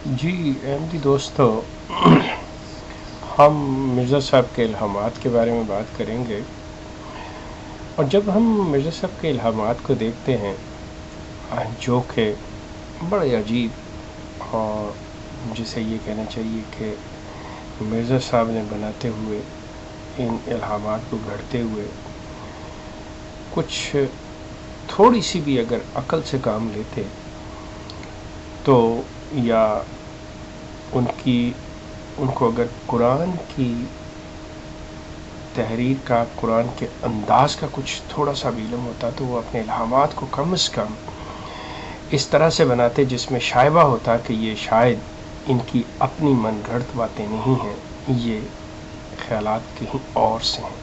جی احمدی دوستو، ہم مرزا صاحب کے الہامات کے بارے میں بات کریں گے۔ اور جب ہم مرزا صاحب کے الہامات کو دیکھتے ہیں جو کہ بڑے عجیب، اور جسے یہ کہنا چاہیے کہ مرزا صاحب نے بناتے ہوئے ان الہامات کو گھڑتے ہوئے کچھ تھوڑی سی بھی اگر عقل سے کام لیتے تو، یا ان کو اگر قرآن کی تحریر کا، قرآن کے انداز کا کچھ تھوڑا سا بھی علم ہوتا تو وہ اپنے الہامات کو کم از کم اس طرح سے بناتے جس میں شائبہ ہوتا کہ یہ شاید ان کی اپنی من گھڑت باتیں نہیں ہیں، یہ خیالات کہیں اور سے ہیں۔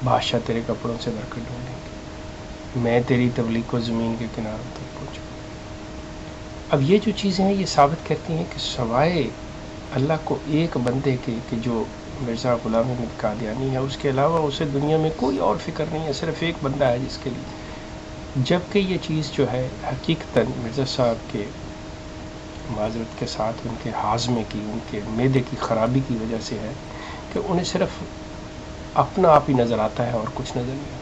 بادشاہ تیرے کپڑوں سے برکت ڈھونڈیں گے، میں تیری تبلیغ کو زمین کے کناروں تک پہنچوں۔ اب یہ جو چیزیں ہیں یہ ثابت کرتی ہیں کہ سوائے اللہ کو ایک بندے کے کہ جو مرزا غلام احمد قادیانی ہے، اس کے علاوہ اسے دنیا میں کوئی اور فکر نہیں ہے، صرف ایک بندہ ہے جس کے لیے۔ جبکہ یہ چیز جو ہے حقیقتاً مرزا صاحب کے، معذرت کے ساتھ، ان کے ہاضمے کی، ان کے معدے کی خرابی کی وجہ سے ہے کہ انہیں صرف اپنا آپ ہی نظر آتا ہے اور کچھ نظر نہیں آتا۔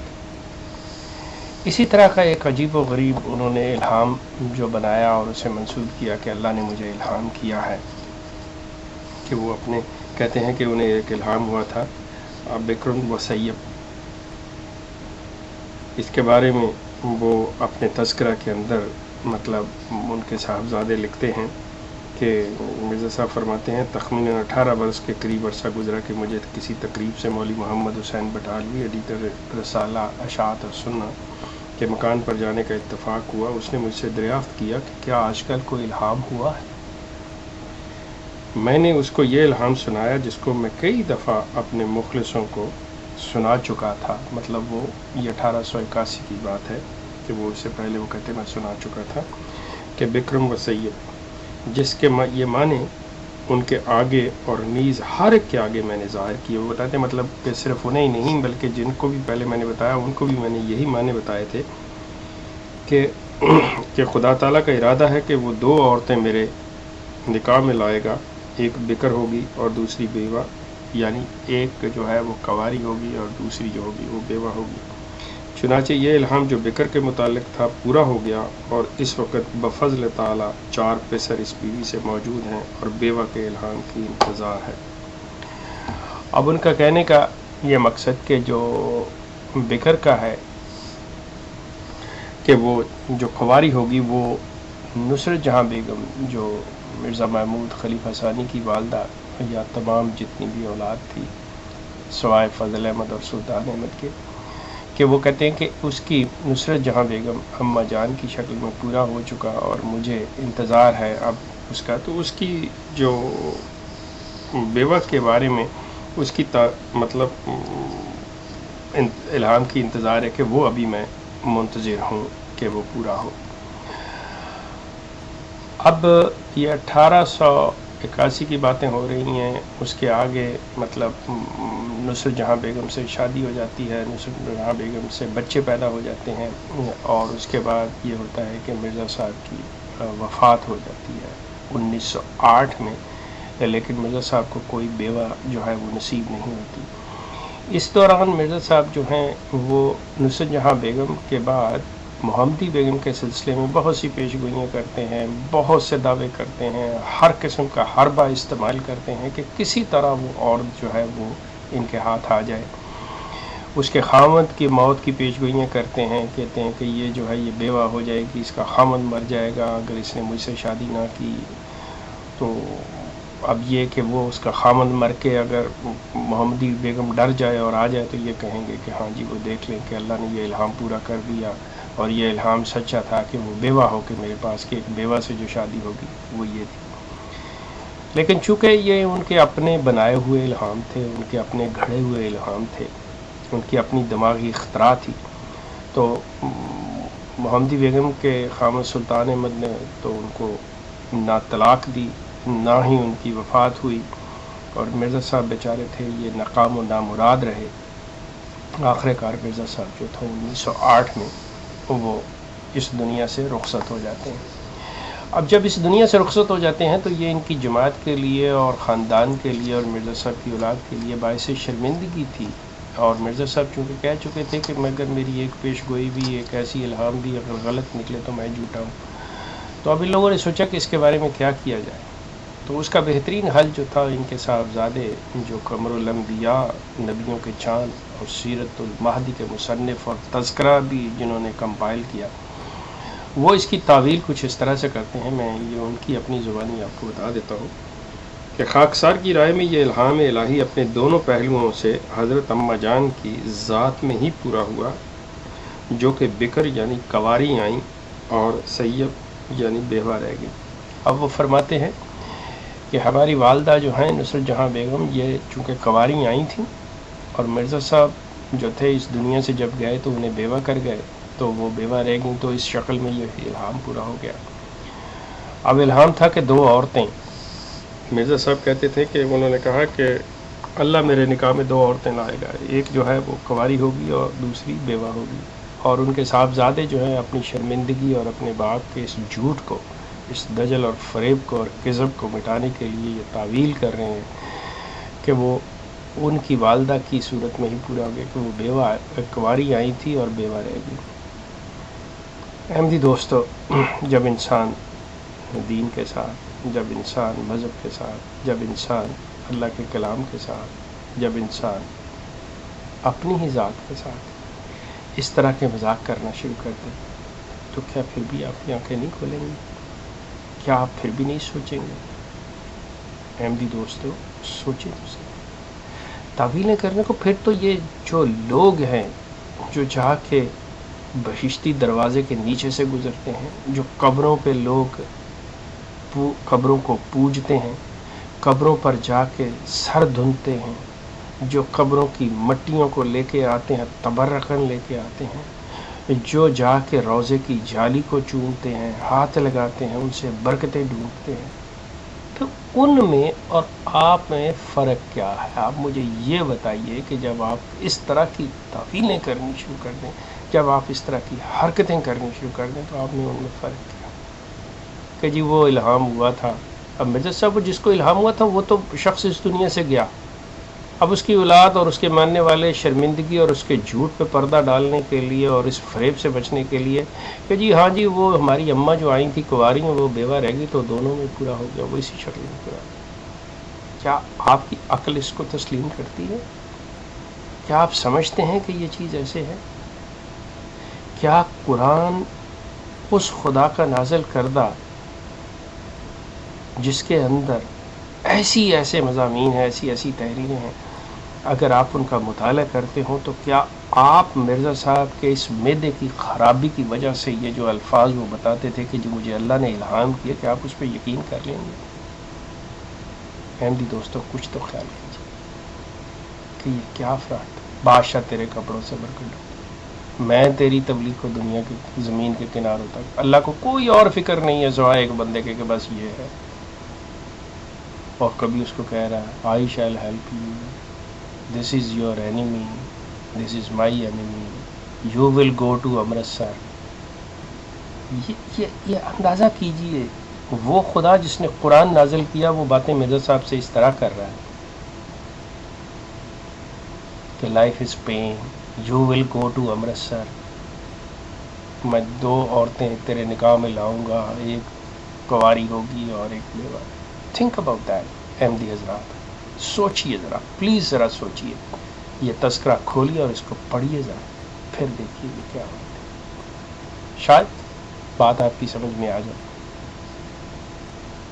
اسی طرح کا ایک عجیب و غریب انہوں نے الہام جو بنایا اور اسے منسوب کیا کہ اللہ نے مجھے الہام کیا ہے، کہ وہ اپنے کہتے ہیں کہ انہیں ایک الہام ہوا تھا بکر و سیب۔ اس کے بارے میں وہ اپنے تذکرہ کے اندر مطلب ان کے صاحبزادے لکھتے ہیں کہ مرزا صاحب فرماتے ہیں تخمیناً 18 برس کے قریب عرصہ گزرا کہ مجھے کسی تقریب سے مولوی محمد حسین بٹالوی، ایڈیٹر رسالہ اشاعت اور سنہ کے مکان پر جانے کا اتفاق ہوا۔ اس نے مجھ سے دریافت کیا کہ کیا آج کل کوئی الہام ہوا ہے؟ میں نے اس کو یہ الہام سنایا جس کو میں کئی دفعہ اپنے مخلصوں کو سنا چکا تھا۔ مطلب وہ یہ 1881 کی بات ہے کہ وہ اس سے پہلے وہ کہتے میں سنا چکا تھا کہ بکرم و سید، جس کے یہ معنی ان کے آگے اور نیز ہر ایک کے آگے میں نے ظاہر کیے۔ وہ بتاتے مطلب کہ صرف انہیں ہی نہیں بلکہ جن کو بھی پہلے میں نے بتایا ان کو بھی میں نے یہی معنی بتائے تھے کہ خدا تعالیٰ کا ارادہ ہے کہ وہ 2 عورتیں میرے نکاح میں لائے گا، ایک بکر ہوگی اور دوسری بیوہ، یعنی ایک جو ہے وہ کنواری ہوگی اور دوسری جو ہوگی وہ بیوہ ہوگی۔ چنانچہ یہ الہام جو بکر کے متعلق تھا پورا ہو گیا، اور اس وقت بفضل تعالیٰ 4 پسر اس بیوی سے موجود ہیں اور بیوہ کے الہام کی انتظار ہے۔ اب ان کا کہنے کا یہ مقصد کہ جو بکر کا ہے کہ وہ جو کنواری ہوگی وہ نصرت جہاں بیگم، جو مرزا محمود خلیفہ ثانی کی والدہ یا تمام جتنی بھی اولاد تھی سوائے فضل احمد اور سلطان احمد کے، کہ وہ کہتے ہیں کہ اس کی نصرت جہاں بیگم اماں جان کی شکل میں پورا ہو چکا اور مجھے انتظار ہے اب اس کا۔ تو اس کی جو بیوہ کے بارے میں اس کی مطلب الہام کی انتظار ہے کہ وہ ابھی میں منتظر ہوں کہ وہ پورا ہو۔ اب یہ 1881 کی باتیں ہو رہی ہیں، اس کے آگے مطلب نصرت جہاں بیگم سے شادی ہو جاتی ہے، نصرت جہاں بیگم سے بچے پیدا ہو جاتے ہیں، اور اس کے بعد یہ ہوتا ہے کہ مرزا صاحب کی وفات ہو جاتی ہے 1908 میں، لیکن مرزا صاحب کو کوئی بیوہ جو ہے وہ نصیب نہیں ہوتی۔ اس دوران مرزا صاحب جو ہیں وہ نصرت جہاں بیگم کے بعد محمدی بیگم کے سلسلے میں بہت سی پیش گوئیاں کرتے ہیں، بہت سے دعوے کرتے ہیں، ہر قسم کا حربہ استعمال کرتے ہیں کہ کسی طرح وہ عورت جو ہے وہ ان کے ہاتھ آ جائے۔ اس کے خاوند کی موت کی پیش گوئیاں کرتے ہیں، کہتے ہیں کہ یہ جو ہے یہ بیوہ ہو جائے گی، اس کا خاوند مر جائے گا اگر اس نے مجھ سے شادی نہ کی۔ تو اب یہ کہ وہ اس کا خاوند مر کے اگر محمدی بیگم ڈر جائے اور آ جائے تو یہ کہیں گے کہ ہاں جی وہ دیکھ لیں کہ اللہ نے یہ الہام پورا کر دیا اور یہ الہام سچا تھا کہ وہ بیوہ ہو کے میرے پاس، کہ ایک بیوہ سے جو شادی ہوگی وہ یہ تھی۔ لیکن چونکہ یہ ان کے اپنے بنائے ہوئے الہام تھے، ان کے اپنے گھڑے ہوئے الہام تھے، ان کی اپنی دماغی اختراع تھی، تو محمدی بیگم کے خاوند سلطان احمد نے تو ان کو نہ طلاق دی، نہ ہی ان کی وفات ہوئی، اور مرزا صاحب بیچارے تھے یہ ناکام و نامراد رہے۔ آخر کار مرزا صاحب جو تھا 1908 میں وہ اس دنیا سے رخصت ہو جاتے ہیں۔ اب جب اس دنیا سے رخصت ہو جاتے ہیں تو یہ ان کی جماعت کے لیے اور خاندان کے لیے اور مرزا صاحب کی اولاد کے لیے باعث شرمندگی تھی، اور مرزا صاحب چونکہ کہہ چکے تھے کہ مگر میری ایک پیش گوئی بھی، ایک ایسی الہام بھی اگر غلط نکلے تو میں جھوٹا ہوں. تو اب ان لوگوں نے سوچا کہ اس کے بارے میں کیا کیا جائے. تو اس کا بہترین حل جو تھا، ان کے صاحبزادے جو قمر الانبیاء، نبیوں کے چاند اور سیرت المہدی کے مصنف اور تذکرہ بھی جنہوں نے کمپائل کیا، وہ اس کی تعویل کچھ اس طرح سے کرتے ہیں. میں یہ ان کی اپنی زبانی آپ کو بتا دیتا ہوں کہ خاکسار کی رائے میں یہ الہام الہی اپنے دونوں پہلوؤں سے حضرت اماں جان کی ذات میں ہی پورا ہوا، جو کہ بکر یعنی کنواری آئیں اور سیب یعنی بیوہ رہ گئی. اب وہ فرماتے ہیں کہ ہماری والدہ جو ہیں نصرت جہاں بیگم، یہ چونکہ کنواری آئی تھیں اور مرزا صاحب جو تھے اس دنیا سے جب گئے تو انہیں بیوہ کر گئے، تو وہ بیوہ رہ گئیں، تو اس شکل میں یہ الہام پورا ہو گیا. اب الہام تھا کہ 2 عورتیں، مرزا صاحب کہتے تھے کہ انہوں نے کہا کہ اللہ میرے نکاح میں 2 عورتیں لائے گا، ایک جو ہے وہ کنواری ہوگی اور دوسری بیوہ ہوگی. اور ان کے صاحبزادے جو ہیں اپنی شرمندگی اور اپنے باپ کے اس جھوٹ کو، اس دجل اور فریب کو اور کذب کو مٹانے کے لیے یہ تعویل کر رہے ہیں کہ وہ ان کی والدہ کی صورت میں ہی پورا ہو گیا کہ وہ بیوہ کنواری آئی تھی اور بیوہ رہ گئی. احمدی دوستو، جب انسان دین کے ساتھ، جب انسان مذہب کے ساتھ، جب انسان اللہ کے کلام کے ساتھ، جب انسان اپنی ہی ذات کے ساتھ اس طرح کے مذاق کرنا شروع کر دے، تو کیا پھر بھی آپ کی آنکھیں نہیں کھولیں گے؟ کیا آپ پھر بھی نہیں سوچیں گے؟ احمدی دوستو، سوچیں تو صحیح. تعویلیں کرنے کو پھر تو یہ جو لوگ ہیں جو جا کے بہشتی دروازے کے نیچے سے گزرتے ہیں، جو قبروں پہ لوگ قبروں کو پوجتے ہیں، قبروں پر جا کے سر دھنتے ہیں، جو قبروں کی مٹیوں کو لے کے آتے ہیں، تبرکن لے کے آتے ہیں، جو جا کے روضے کی جالی کو چومتے ہیں، ہاتھ لگاتے ہیں، ان سے برکتیں ڈھونڈتے ہیں، تو ان میں اور آپ میں فرق کیا ہے؟ آپ مجھے یہ بتائیے کہ جب آپ اس طرح کی تعویلیں کرنی شروع کر دیں، جب آپ اس طرح کی حرکتیں کرنی شروع کر دیں، تو آپ میں ان میں فرق کیا کہ جی وہ الہام ہوا تھا. اب مرزا صاحب جس کو الہام ہوا تھا وہ تو شخص اس دنیا سے گیا، اب اس کی اولاد اور اس کے ماننے والے شرمندگی اور اس کے جھوٹ پہ پردہ ڈالنے کے لیے اور اس فریب سے بچنے کے لیے کہ جی ہاں جی وہ ہماری اماں جو آئی تھی کنواری میں وہ بیوہ رہ گئی تو دونوں میں پورا ہو گیا، وہ اسی شکل میں پورا. کیا آپ کی عقل اس کو تسلیم کرتی ہے؟ کیا آپ سمجھتے ہیں کہ یہ چیز ایسے ہے؟ کیا قرآن اس خدا کا نازل کردہ جس کے اندر ایسے مضامین ہیں، ایسی تحریریں ہیں، اگر آپ ان کا مطالعہ کرتے ہوں تو کیا آپ مرزا صاحب کے اس معدے کی خرابی کی وجہ سے یہ جو الفاظ وہ بتاتے تھے کہ جو مجھے اللہ نے الہام کیا، کہ آپ اس پہ یقین کر لیں گے؟ احمدی دوستوں، کچھ تو خیال کیجیے کہ یہ کیا افراد. بادشاہ تیرے کپڑوں سے برکت، میں تیری تبلیغ کو دنیا کی زمین کے کناروں تک، اللہ کو کوئی اور فکر نہیں ہے سوائے ایک بندے کے کہ بس یہ ہے. اور کبھی اس کو کہہ رہا ہے I shall help you, this is your enemy, this is my enemy, you will go to Amritsar. یہ اندازہ کیجئے وہ خدا جس نے قرآن نازل کیا وہ باتیں مرزا صاحب سے اس طرح کر رہا ہے کہ life is pain, you will go to Amritsar, میں 2 عورتیں تیرے نکاح میں لاؤں گا، ایک کنواری ہوگی اور ایک بیوہ. تھنک اباؤٹ دیٹ احمدی حضرات، سوچئے ذرا، پلیز ذرا سوچئے. یہ تذکرہ کھولیے اور اس کو پڑھیے ذرا، پھر دیکھیے کہ کیا ہوتا ہے. شاید بات آپ کی سمجھ میں آ جائے.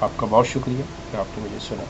آپ کا بہت شکریہ کہ آپ نے مجھے سنا.